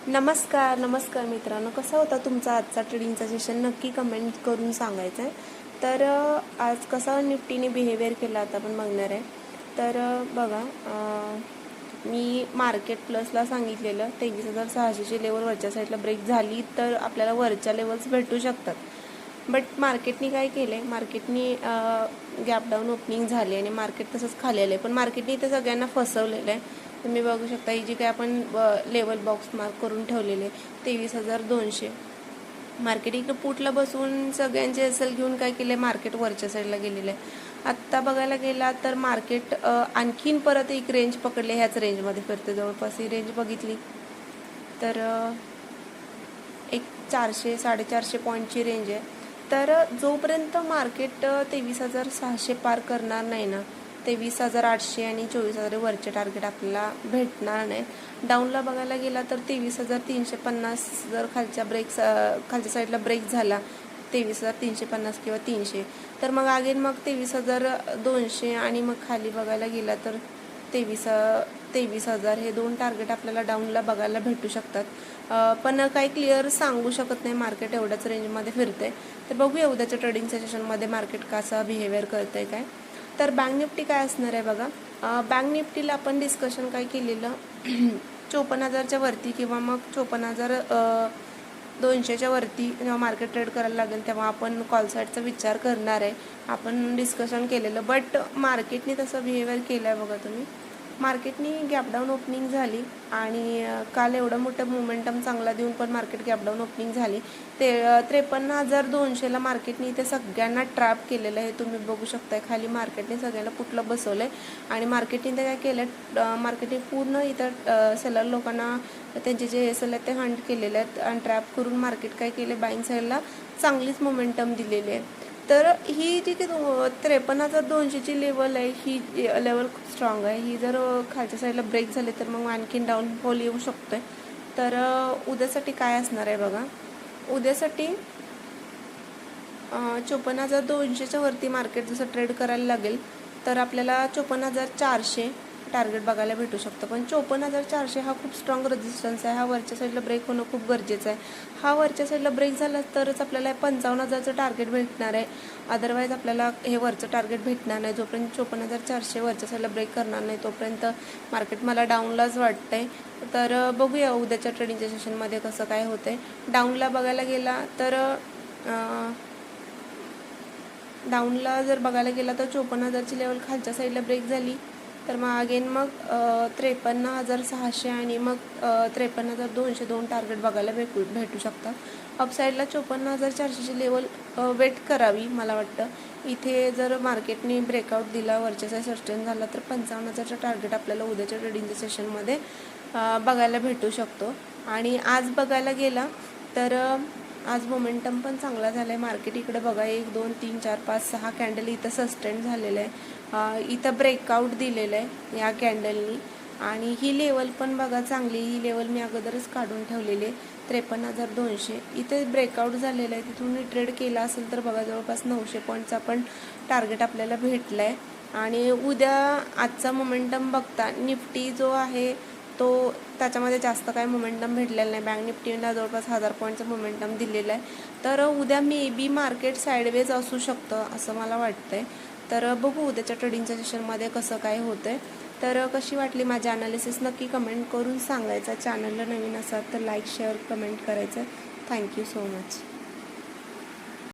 नमस्कार मित्रांनो, कसा होता तुमचा आजचा ट्रेडिंगचा सेशन नक्की कमेंट करून सांगायचं आहे. तर आज कसा निफ्टीने बिहेवियर केला आता आपण बघणार आहे. तर बघा, मी मार्केट प्लसला सांगितलेलं 23,600ची लेवल वरच्या साईडला ब्रेक झाली तर आपल्याला वरच्या लेवल्स भेटू शकतात. बट मार्केटनी काय केलं आहे, मार्केटनी गॅप डाऊन ओपनिंग झाली आणि मार्केट तसंच खाली आलं आहे. पण मार्केटनी ते सगळ्यांना फसवलेलं आहे. तुम्ही बघू शकता, ही जी काय आपण लेवल बॉक्स मार्क करून ठेवलेले 23,200. मार्केट इकडे पुटला बसून सगळ्यांचे एसल घेऊन काय केले, मार्केट वरच्या साईडला गेलेलं आहे. आत्ता बघायला गेला तर मार्केट आणखीन परत एक रेंज पकडले, ह्याच रेंजमध्ये फिरते. जवळपास ही रेंज बघितली तर एक 400-450 पॉईंटची रेंज आहे. तर जोपर्यंत मार्केट 23,600 पार करणार नाही ना, 23,800 आणि 24,000 वरचे टार्गेट आपल्याला भेटणार नाही. डाऊनला बघायला गेला तर 23,350 जर खालच्या साईडला ब्रेक झाला 23,350 किंवा 300, तर मग अगेन मग 23,200 आणि मग खाली बघायला गेला तर 23,000 हे दोन टार्गेट आपल्याला डाऊनला बघायला भेटू शकतात. पण काही क्लिअर सांगू शकत नाही, मार्केट एवढ्याच रेंजमध्ये फिरते. तर बघूया उद्याच्या ट्रेडिंग सेशनमध्ये मार्केट कसा बिहेवियर करतंय काय. तर बँक निफ्टी काय असणार आहे बघा. बँक निफ्टीला आपण डिस्कशन काय केलेलं 54,000च्या वरती किंवा मग 54,200च्या वरती जेव्हा मार्केट ट्रेड करायला लागेल तेव्हा आपण कॉल साईडचा विचार करणार आहे. आपण डिस्कशन केलेलं, बट मार्केटने तसं बिहेवियर केलं आहे बघा तुम्ही. मार्केटनी गॅपडाऊन ओपनिंग झाली आणि काल एवढं मोठं मोमेंटम चांगला देऊन पण मार्केट गॅपडाऊन ओपनिंग झाली. 53,200ला मार्केटने इथे सगळ्यांना ट्रॅप केलेलं आहे. तुम्ही बघू शकताय, खाली मार्केटने सगळ्यांना कुठलं बसवलं आहे आणि मार्केटने ते काय केलं, मार्केटने पूर्ण इथं सेलर लोकांना त्यांचे जे एसल आहेत ते हंट केलेले आहेत आणि ट्रॅप करून मार्केट काय केले, बाईंग साईडला चांगलीच मोमेंटम दिलेली आहे. तर ही जी काही 53,200ची लेवल आहे, ही लेवल खूप स्ट्रॉंग आहे. ही जर खालच्या साईडला ब्रेक झाले तर मग आणखीन डाऊनफॉल येऊ शकतोय. तर उद्यासाठी काय असणार आहे बघा. उद्यासाठी 54,200च्या वरती मार्केट जसं ट्रेड करायला लागेल तर आपल्याला 54,400 टार्गेट बघायला भेटू शकतं. पण 54,400 हा खूप स्ट्रॉंग रेजिस्टन्स आहे. हा वरच्या साईडला ब्रेक होणं खूप गरजेचं आहे. हा वरच्या साईडला ब्रेक झाला तरच आपल्याला 55,000चं टार्गेट भेटणार आहे. अदरवाईज आपल्याला हे वरचं टार्गेट भेटणार नाही. जोपर्यंत 54,400 वरच्या साईडला ब्रेक करणार नाही तोपर्यंत मार्केट मला डाऊनलाच वाटतंय. तर बघूया उद्याच्या ट्रेडिंगच्या सेशनमध्ये कसं काय होतंय. डाऊनला बघायला गेला तर डाऊनला जर बघायला गेला तर 54,000ची लेवल खालच्या साईडला ब्रेक झाली तर मग अगेन मग 53,600 आणि मग 53,200 दोन टार्गेट बघायला भेटू शकतात. अपसाईडला 54,400ची लेवल वेट करावी मला वाटतं. इथे जर मार्केटने ब्रेकआउट दिला, वरच्या साईड सस्टेन झाला तर 55,000चा टार्गेट आपल्याला उद्याच्या ट्रेडिंगच्या सेशनमध्ये बघायला भेटू शकतो. आणि आज बघायला गेला तर आज मोमेंटम पण चांगला झाला आहे. मार्केट इकडे बघा 1 2 3 4 5 6 कॅन्डल इथं सस्टेन झालेलं आहे. इथं ब्रेकआउट दिलेलं आहे या कॅन्डलनी आणि ही लेवल पण बघा चांगली. ही लेवल मी अगोदरच काढून ठेवलेली आहे 53,200. इथे ब्रेकआउट झालेलं आहे. तिथून ट्रेड केला असेल तर बघा जवळपास 900 पॉईंटचा पण टार्गेट आपल्याला भेटला आहे. आणि उद्या आजचा मोमेंटम बघता निफ्टी जो आहे तो त्याच्यामध्ये जास्त काय मोमेंटम भेटलेलं नाही. बँक निफ्टीला जवळपास 1,000 पॉईंटचं मोमेंटम दिलेलं आहे. तर उद्या मे बी मार्केट साईडवेज असू शकतं असं मला वाटतंय. तर बघू उद्याच्या ट्रेडिंगच्या सेशनमध्ये कसं काय होतंय. तर कशी वाटली माझी ॲनालिसिस नक्की कमेंट करून सांगायचं. चॅनलला नवीन असाल तर लाईक शेअर कमेंट करायचं. Thank you so much.